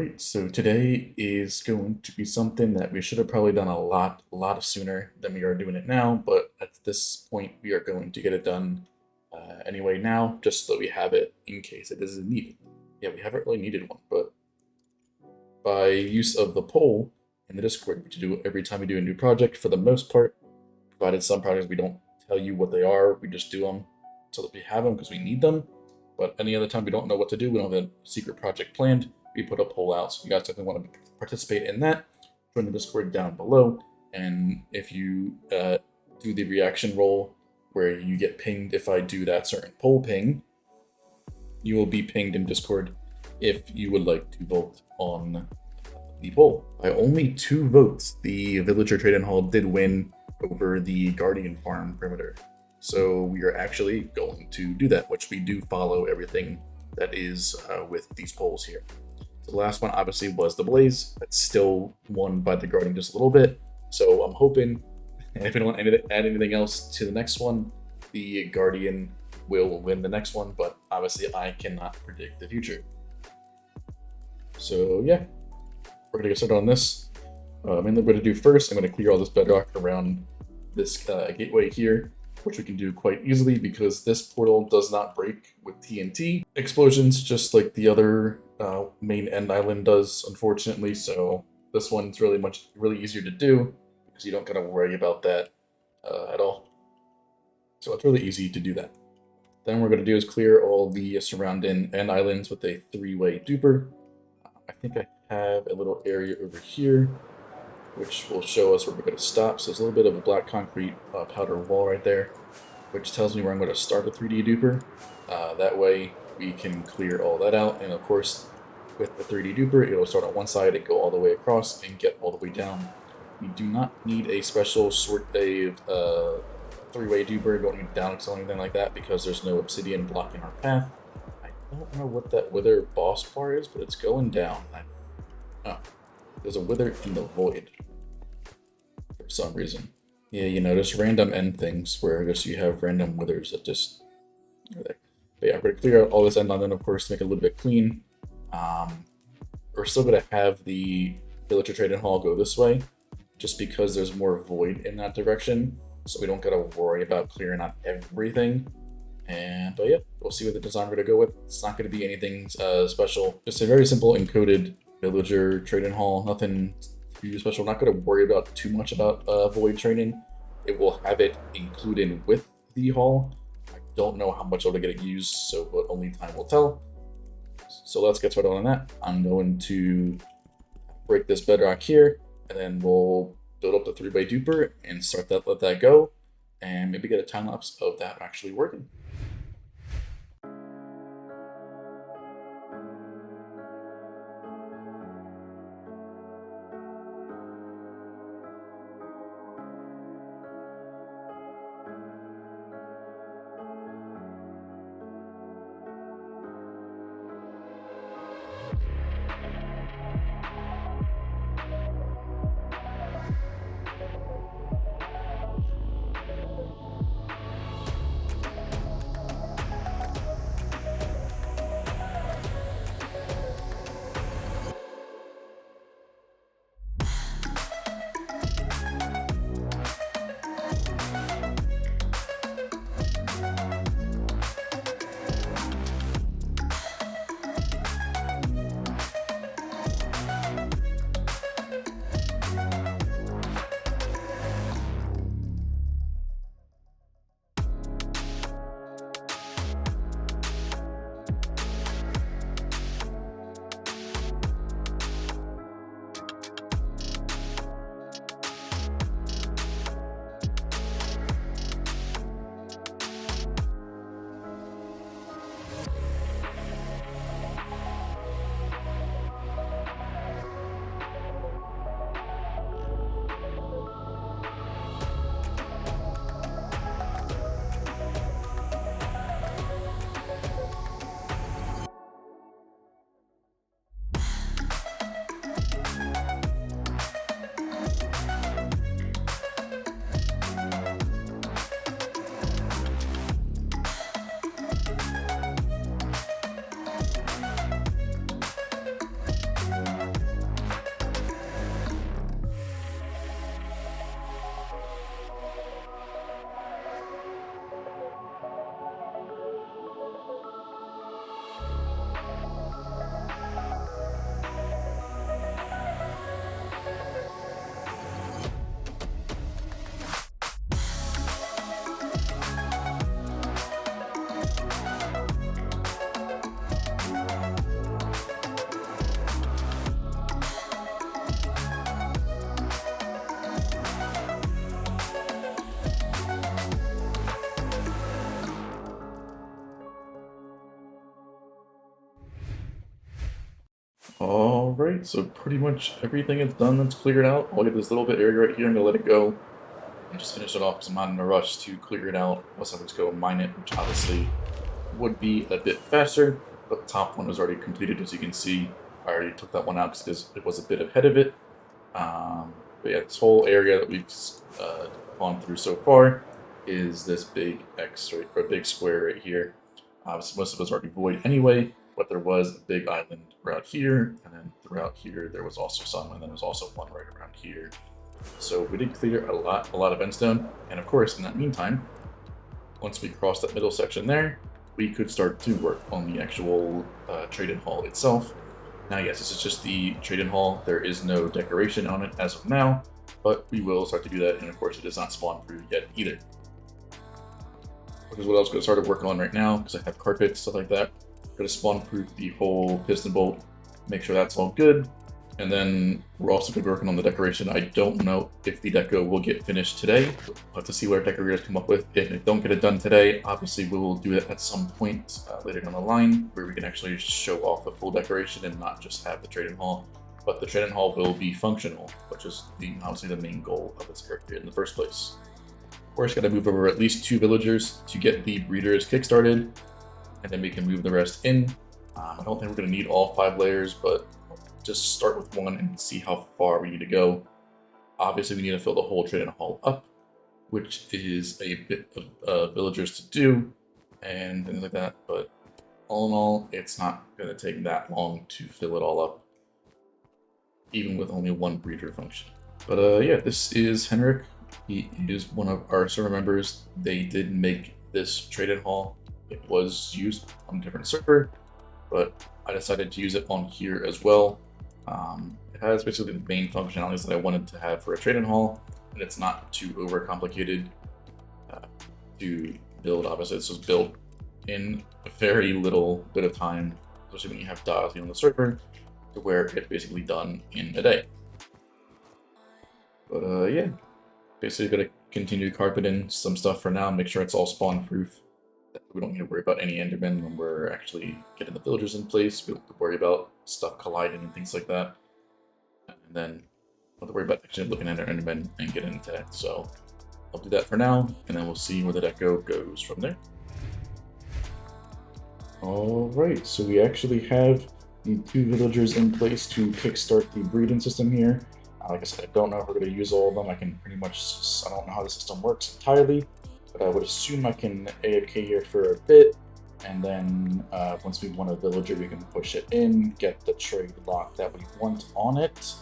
Alright, so today is going to be something that we should have probably done a lot sooner than we are doing it now, but at this point we are going to get it done anyway now, just so that we have it in case it is needed. Yeah, we haven't really needed one, but by use of the poll in the Discord, which we do every time we do a new project for the most part, provided some projects we don't tell you what they are, we just do them so that we have them because we need them. But any other time we don't know what to do, we don't have a secret project planned, we put a poll out. So you guys definitely want to participate in that. Join the Discord down below. And if you do the reaction roll where you get pinged if I do that certain poll ping, you will be pinged in Discord if you would like to vote on the poll. By only 2 votes, the Villager Trade-in Hall did win over the Guardian Farm perimeter. So we are actually going to do that, which we do follow everything that is with these polls here. The last one obviously was the Blaze. That's still won by the Guardian just a little bit. So I'm hoping, and if we don't add anything else to the next one, the Guardian will win the next one, but obviously I cannot predict the future. So yeah, we're gonna get started on this. Mainly what I'm gonna do first, I'm gonna clear all this bedrock around this gateway here, which we can do quite easily because this portal does not break with TNT explosions, just like the other main end island does, unfortunately. So this one's really easier to do because you don't gotta worry about that at all. So it's really easy to do that. Then what we're gonna do is clear all the surrounding end islands with a 3-way duper. I think I have a little area over here which will show us where we're going to stop. So there's a little bit of a black concrete powder wall right there, which tells me where I'm going to start the 3D duper. That way we can clear all that out. And of course, with the 3D duper, it'll start on one side and go all the way across and get all the way down. We do not need a special sort of 3-way duper going down or anything like that because there's no obsidian blocking our path. I don't know what that wither boss bar is, but it's going down. There's a wither in the void for some reason. Yeah, you know, there's random end things where I guess you have random withers that just are there. But yeah, we're going to clear out all this end on then, of course, to make it a little bit clean. We're still going to have the Villager Trade-in Hall go this way, just because there's more void in that direction, so we don't got to worry about clearing out everything. But yeah, we'll see what the design we're going to go with. It's not going to be anything special, just a very simple encoded Villager Trade-in Hall, nothing too special. I'm not going to worry about too much about void training. It will have it included with the hall. I don't know how much I'll get it used, so but only time will tell. So let's get started on that. I'm going to break this bedrock here, and then we'll build up the 3-way duper and start that, let that go, and maybe get a time lapse of that actually working. Alright, so pretty much everything is done that's cleared out. I'll get this little bit area right here, I'm gonna let it go and just finish it off because I'm not in a rush to clear it out. Unless I would just go mine it, which obviously would be a bit faster, but the top one was already completed. As you can see, I already took that one out because it was a bit ahead of it. But yeah, this whole area that we've gone through so far is this big X, right, or big square right here. Obviously, most of it was already void anyway, but there was a big island around here, and then throughout here there was also some, and then there was also one right around here. So we did clear a lot of endstone, and of course, in that meantime, once we cross that middle section there, we could start to work on the actual trade-in hall itself. Now, yes, this is just the trade-in hall. There is no decoration on it as of now, but we will start to do that, and of course, it is not spawn-proof yet either. Which is what I was going to start working on right now, because I have carpet, stuff like that. I'm going to spawn-proof the whole piston bolt, make sure that's all good, and then we're also going to be working on the decoration. I don't know if the deco will get finished today. We'll have to see what our decorators come up with. If they don't get it done today, obviously we will do it at some point later down the line, where we can actually show off the full decoration and not just have the trade-in hall. But the trade-in hall will be functional, which is obviously the main goal of this area in the first place. Of course, got to move over at least 2 villagers to get the breeders kickstarted, and then we can move the rest in. I don't think we're going to need all 5 layers, but just start with 1 and see how far we need to go. Obviously, we need to fill the whole trade-in hall up, which is a bit of villagers to do and things like that. But all in all, it's not going to take that long to fill it all up, even with only 1 breeder function. But yeah, this is Henrik. He is one of our server members. They did make this trade-in hall. It was used on a different server, but I decided to use it on here as well. It has basically the main functionalities that I wanted to have for a trade-in hall, and it's not too overcomplicated to build. Obviously, this was built in a very little bit of time, especially when you have dials on the server, to where it's basically done in a day. But yeah, basically gonna continue to carpet in some stuff for now, make sure it's all spawn-proof. We don't need to worry about any Endermen when we're actually getting the villagers in place. We don't have to worry about stuff colliding and things like that. And then we don't have to worry about actually looking at our Endermen and getting attacked. So I'll do that for now, and then we'll see where the deco goes from there. Alright, so we actually have the 2 villagers in place to kickstart the breeding system here. Like I said, I don't know if we're going to use all of them. I don't know how the system works entirely, but I would assume I can AFK here for a bit, and then once we want a villager, we can push it in, get the trade lock that we want on it.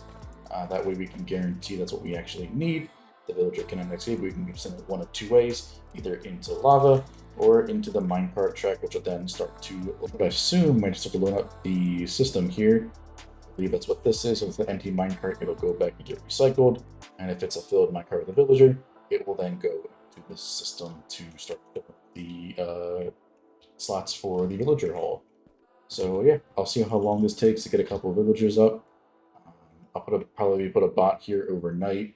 That way we can guarantee that's what we actually need. The villager can escape. We can send it one of 2 ways, either into lava or into the minecart track, which will then start to, I assume, might start to load up the system here. I believe that's what this is. So if it's an empty minecart, it'll go back and get recycled, and if it's a filled minecart with a villager, it will then go to this system to start filling the slots for the villager hall. So yeah, I'll see how long this takes to get a couple of villagers up. I'll probably put a bot here overnight.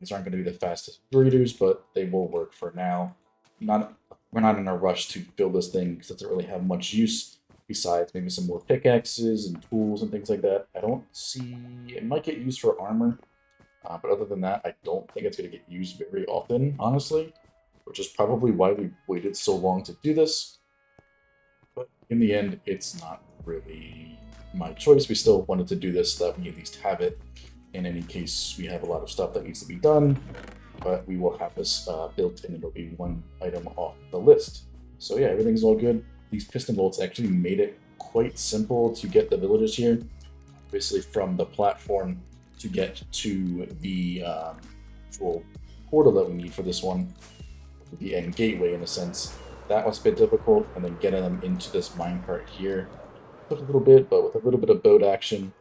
These aren't going to be the fastest breeders, but they will work for now. We're not in a rush to build this thing because it doesn't really have much use besides maybe some more pickaxes and tools and things like that. I don't see... It might get used for armor, but other than that, I don't think it's going to get used very often, honestly, which is probably why we waited so long to do this. But in the end, it's not really my choice. We still wanted to do this so that we at least have it in any case we have a lot of stuff that needs to be done, but we will have this built in. It'll be 1 item off the list. So yeah, everything's all good. These piston bolts actually made it quite simple to get the villagers here. Basically from the platform to get to the actual portal that we need for this one, the end gateway in a sense. That was a bit difficult, and then getting them into this minecart here took a little bit, but with a little bit of boat action,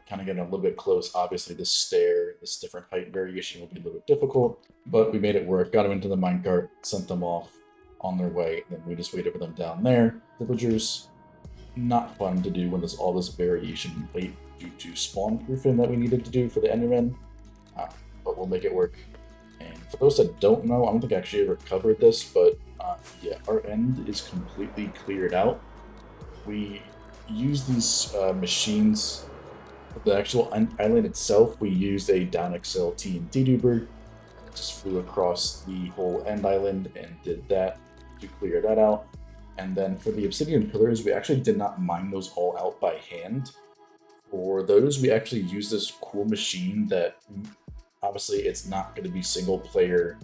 kind of getting a little bit close. Obviously, this stair, this different height variation will be a little bit difficult, but we made it work. Got them into the minecart, sent them off on their way, and then we just waited for them down there. Villagers, not fun to do when there's all this variation in weight due to spawn proofing that we needed to do for the Endermen, but we'll make it work. And for those that don't know, I don't think I actually ever covered this, but yeah, our end is completely cleared out. We use these machines, the actual island itself, we used a DownXL TNT duper. Just flew across the whole end island and did that to clear that out. And then for the obsidian pillars, we actually did not mine those all out by hand. For those, we actually used this cool machine that obviously it's not going to be single player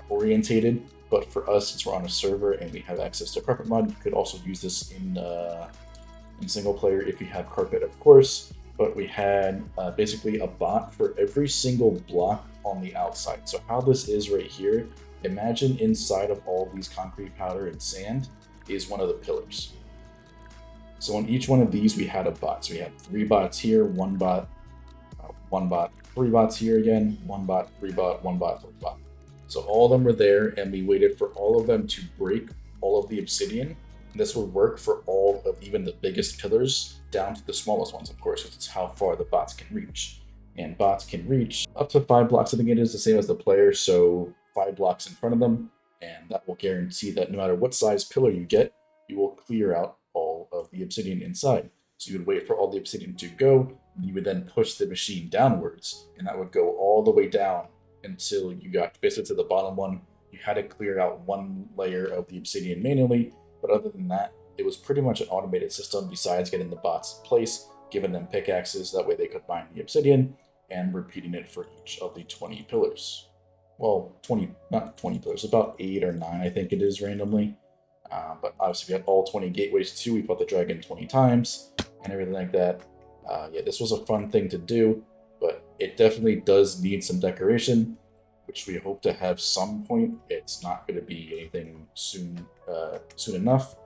orientated, but for us, since we're on a server and we have access to carpet mod, you could also use this in single player if you have carpet, of course. But we had basically a bot for every single block on the outside. So how this is right here, imagine inside of all of these concrete powder and sand is one of the pillars. So on each one of these, we had a bot. So we had 3 bots here, 1 bot, 1 bot, 3 bots here again, 1 bot, 3 bot, 1 bot, 3 bot. So all of them were there, and we waited for all of them to break all of the obsidian. This would work for all of even the biggest pillars down to the smallest ones, of course, because it's how far the bots can reach. And bots can reach up to 5 blocks. I think it is the same as the player, so 5 blocks in front of them, and that will guarantee that no matter what size pillar you get, you will clear out all of the obsidian inside. So you would wait for all the obsidian to go, and you would then push the machine downwards, and that would go all the way down until you got basically to the bottom one. You had to clear out 1 layer of the obsidian manually, but other than that, it was pretty much an automated system besides getting the bots in place, giving them pickaxes, that way they could mine the obsidian, and repeating it for each of the 20 pillars. Well, 20, not 20 pillars, about 8 or 9 I think it is randomly. But obviously we had all 20 gateways too, we fought the dragon 20 times, and everything like that. Yeah, this was a fun thing to do, but it definitely does need some decoration, which we hope to have some point. It's not going to be anything soon enough,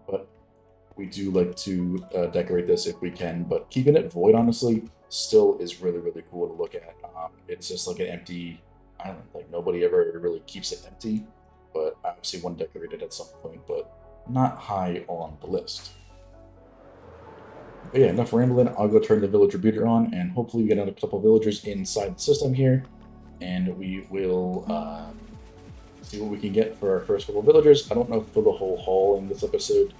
but we do like to decorate this if we can. But keeping it void, honestly, still is really, really cool to look at. It's just like an empty island. Like, nobody ever really keeps it empty, but I obviously want to decorate it at some point, but not high on the list. But yeah, enough rambling. I'll go turn the villager beater on, and hopefully we get another couple villagers inside the system here, and we will see what we can get for our first couple villagers. I don't know for the whole haul in this episode.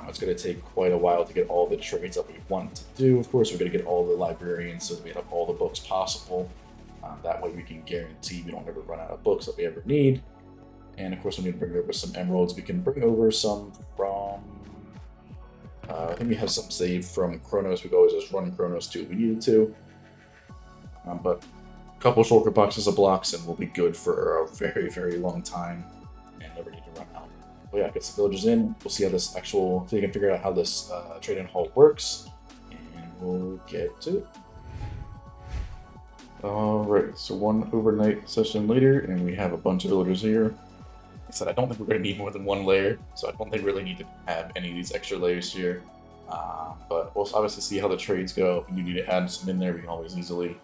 It's going to take quite a while to get all the trades that we want to do. Of course, we're going to get all the librarians so that we have all the books possible. That way we can guarantee we don't ever run out of books that we ever need. And of course, we need to bring over some emeralds. We can bring over some from... I think we have some saved from Chronos. We could always just run Chronos too if we needed to. But a couple shulker boxes of blocks and we'll be good for a very, very long time and never need to run out. But yeah, get some villagers in. We'll see how this actual... So you can figure out how this trade-in hall works. And we'll get to it. Alright, so one overnight session later, and we have a bunch of villagers here. Like I said, I don't think we're going to need more than 1 layer, so I don't think we really need to have any of these extra layers here. But we'll obviously see how the trades go. If we need to add some in there, we can always easily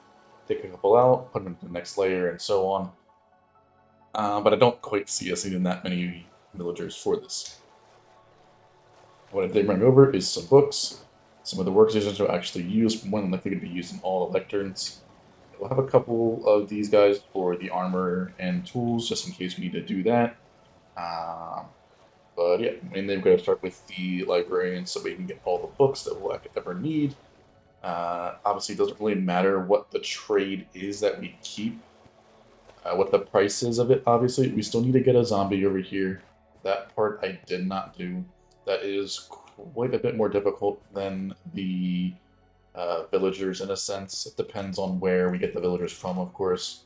take a couple out, put them into the next layer, and so on. But I don't quite see us needing that many villagers for this. What I did bring over is some books. Some of the workstations will actually use, more than likely going to be used in all the lecterns. We'll have a couple of these guys for the armor and tools, just in case we need to do that. But yeah, mainly we're going to start with the librarian so we can get all the books that we'll ever need. Obviously, it doesn't really matter what the trade is that we keep, what the price is of it, obviously. We still need to get a zombie over here. That part I did not do. That is quite a bit more difficult than the villagers in a sense. It depends on where we get the villagers from, of course.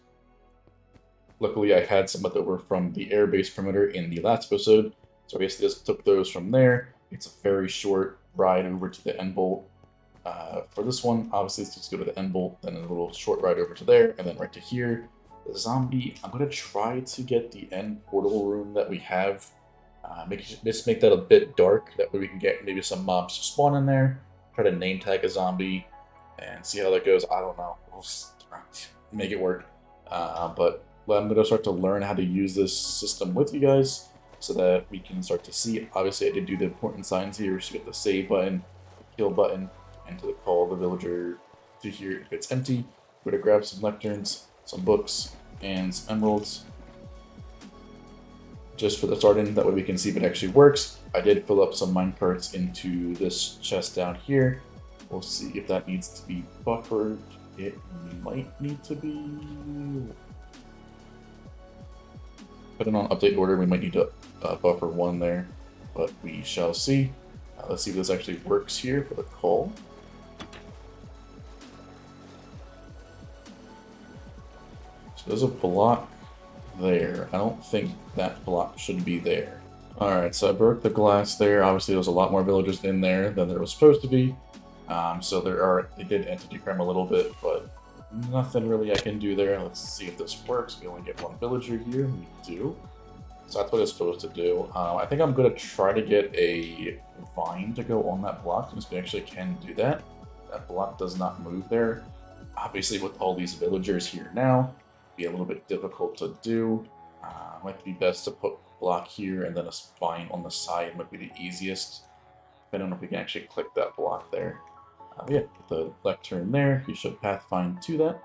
Luckily, I had some that were from the airbase perimeter in the last episode, so I basically just took those from there. It's a very short ride over to the end bolt. For this one, obviously, let's just go to the end bolt, then a little short ride over to there, and then right to here. The zombie, I'm going to try to get the end portal room that we have. Just make that a bit dark, that way we can get maybe some mobs to spawn in there. Try to name tag a zombie and see how that goes. I don't know. We'll make it work. But I'm going to start to learn how to use this system with you guys so that we can start to see. Obviously, I did do the important signs here. So you get the save button, the kill button, and to call the villager to here if it's empty. We're going to grab some lecterns, some books, and some emeralds. just for the starting. That way we can see if it actually works. I did fill up some minecarts into this chest down here. We'll see if that needs to be buffered. It might need to be. Depending on update order, we might need to buffer one there, but we shall see. Let's see if this actually works here for the call. So there's a block there. I don't think that block should be there. Alright, so I broke the glass there. Obviously, there's a lot more villagers in there than there was supposed to be. So it did entity crime a little bit, but nothing really I can do there. Let's see if this works. We only get one villager here. We do. So that's what it's supposed to do. I think I'm going to try to get a vine to go on that block, since we actually can do that. That block does not move there. Obviously, with all these villagers here now, it'd be a little bit difficult to do. Might be best to put a block here and then a vine on the side might be the easiest. I don't know if we can actually click that block there. Yeah, with the lectern there, you should pathfind to that.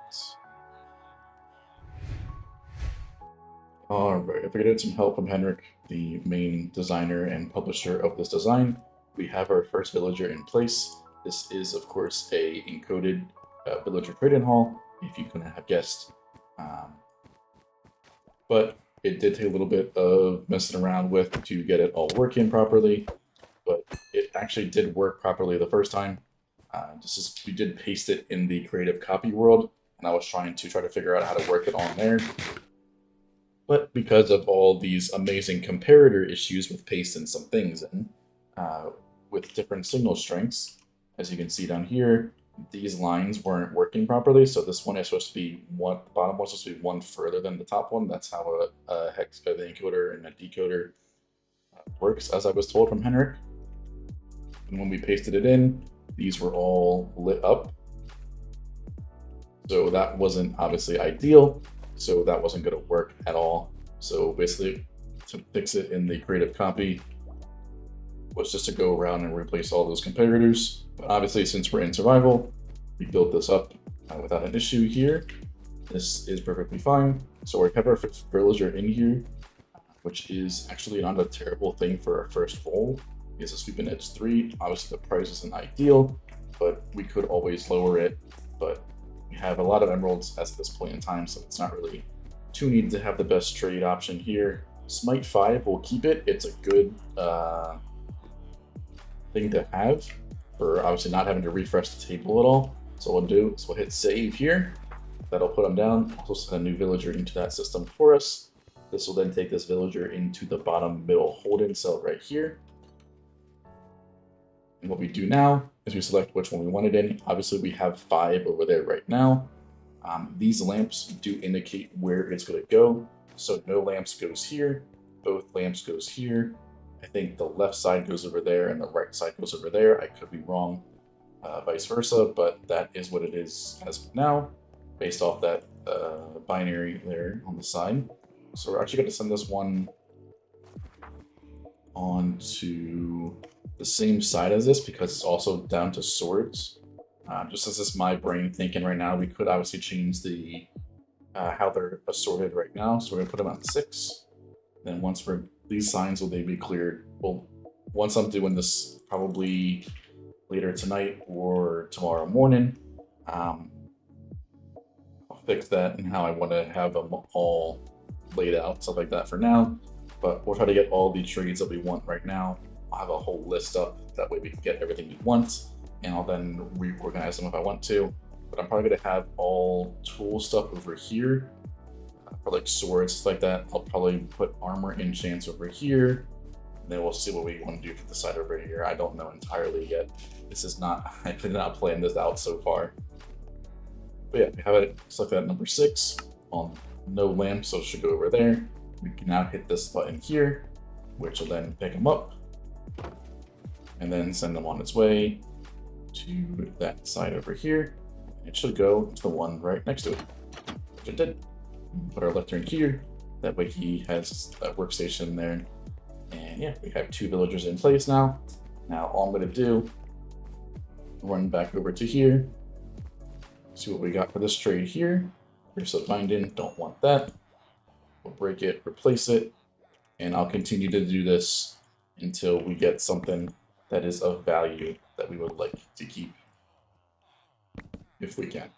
Alright, if we get some help from Henrik, the main designer and publisher of this design, we have our first villager in place. This is, of course, a encoded villager trade-in hall, if you couldn't have guessed. But it did take a little bit of messing around with to get it all working properly, but it actually did work properly the first time. We did paste it in the creative copy world, and I was trying to figure out how to work it on there. But because of all these amazing comparator issues with pasting some things in, with different signal strengths, as you can see down here, these lines weren't working properly. So this one is supposed to be one, the bottom one's supposed to be one further than the top one. That's how the encoder and a decoder works, as I was told from Henrik. And when we pasted it in, these were all lit up. So that wasn't obviously ideal. So that wasn't going to work at all. So basically, to fix it in the creative copy was just to go around and replace all those comparators. But obviously, since we're in survival, we built this up without an issue here. This is perfectly fine. So we have our first villager in here, which is actually not a terrible thing for our first roll. It's a sweeping edge 3. Obviously, the price isn't ideal, but we could always lower it. But we have a lot of emeralds as of this point in time, so it's not really too needed to have the best trade option here. Smite 5 will keep it. It's a good thing to have for obviously not having to refresh the table at all. So what we'll do is we'll hit save here. That'll put them down. Also send a new villager into that system for us. This will then take this villager into the bottom middle hold-in cell right here. And what we do now is we select which one we want it in. Obviously, we have 5 over there right now. These lamps do indicate where it's going to go. So no lamps goes here. Both lamps goes here. I think the left side goes over there and the right side goes over there. I could be wrong, vice versa, but that is what it is as of now, based off that binary there on the side. So we're actually going to send this one onto the same side as this because it's also down to swords. Just as this is my brain thinking right now, we could obviously change the how they're assorted right now. So we're gonna put them on 6. Then once these signs will they be cleared? Well, once I'm doing this, probably later tonight or tomorrow morning, I'll fix that and how I want to have them all laid out, stuff like that for now. But we'll try to get all the trades that we want right now. I'll have a whole list up, that way we can get everything we want, and I'll then reorganize them if I want to. But I'm probably going to have all tool stuff over here, for like swords, stuff like that. I'll probably put armor enchants over here, and then we'll see what we want to do for the side over here. I don't know entirely yet. This is not, I did not plan this out so far. But yeah, we have it selected at number 6 on no lamp, so it should go over there. We can now hit this button here, which will then pick them up and then send them on its way to that side over here. It should go to the one right next to it, which it did. Put our lectern here. That way he has that workstation there. And yeah, we have 2 villagers in place now. Now all I'm going to do, run back over to here, see what we got for this trade here. Here's a binding, don't want that. We'll break it, replace it, And I'll continue to do this until we get something that is of value that we would like to keep, if we can.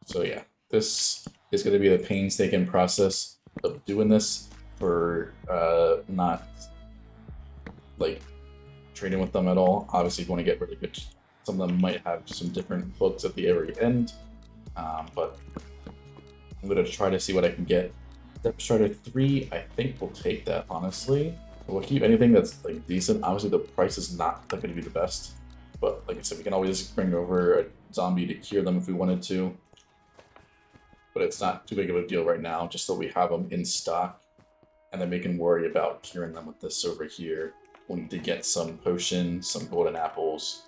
So yeah, this is going to be a painstaking process of doing this for not like trading with them at all. Obviously, if you want to get really good, some of them might have some different hooks at the very end, but I'm going to try to see what I can get. Depth Strider 3, I think we'll take that, honestly. We'll keep anything that's like decent. Obviously, the price is not going to be the best, but like I said, we can always bring over a zombie to cure them if we wanted to. But it's not too big of a deal right now, just so we have them in stock, and then we can worry about curing them with this over here. We'll need to get some potions, some golden apples,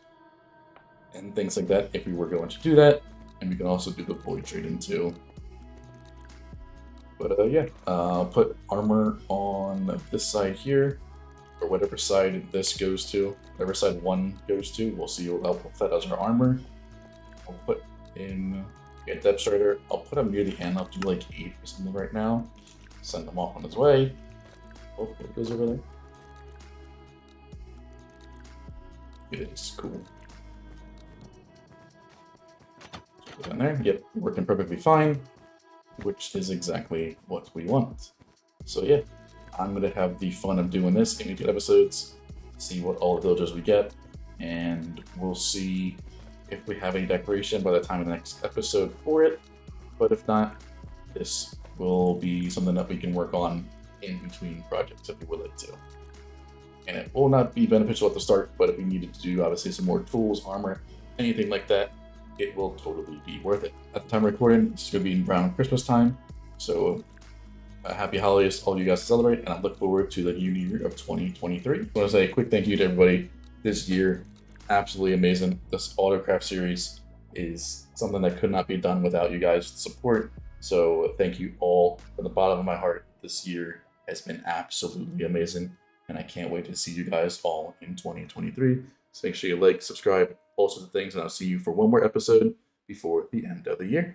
and things like that if we were going to do that. And we can also do the void trading too. But yeah, I'll put armor on this side here, or whatever side this goes to. Whatever side 1 goes to, we'll see. I'll put that as our armor. I'll put in Depth Strider. I'll put him near the end. I'll do like 8 or something right now. Send him off on his way. Oh, it goes over there. It is cool. Put it in there. Yep, working perfectly fine, which is exactly what we want. So yeah, I'm gonna have the fun of doing this in 2 episodes, see what all the villagers we get, and we'll see if we have any decoration by the time of the next episode for it. But if not, this will be something that we can work on in between projects if we would like to. And it will not be beneficial at the start, but if we needed to do obviously some more tools, armor, anything like that, it will totally be worth it. At the time of recording, it's going to be around Christmas time, so happy holidays to all of you guys to celebrate, and I look forward to the new year of 2023. I want to say a quick thank you to everybody this year. Absolutely amazing. This AutoCraft series is something that could not be done without you guys' support. So thank you all from the bottom of my heart. This year has been absolutely amazing, and I can't wait to see you guys all in 2023. So make sure you like, subscribe, all sorts of things, and I'll see you for one more episode before the end of the year.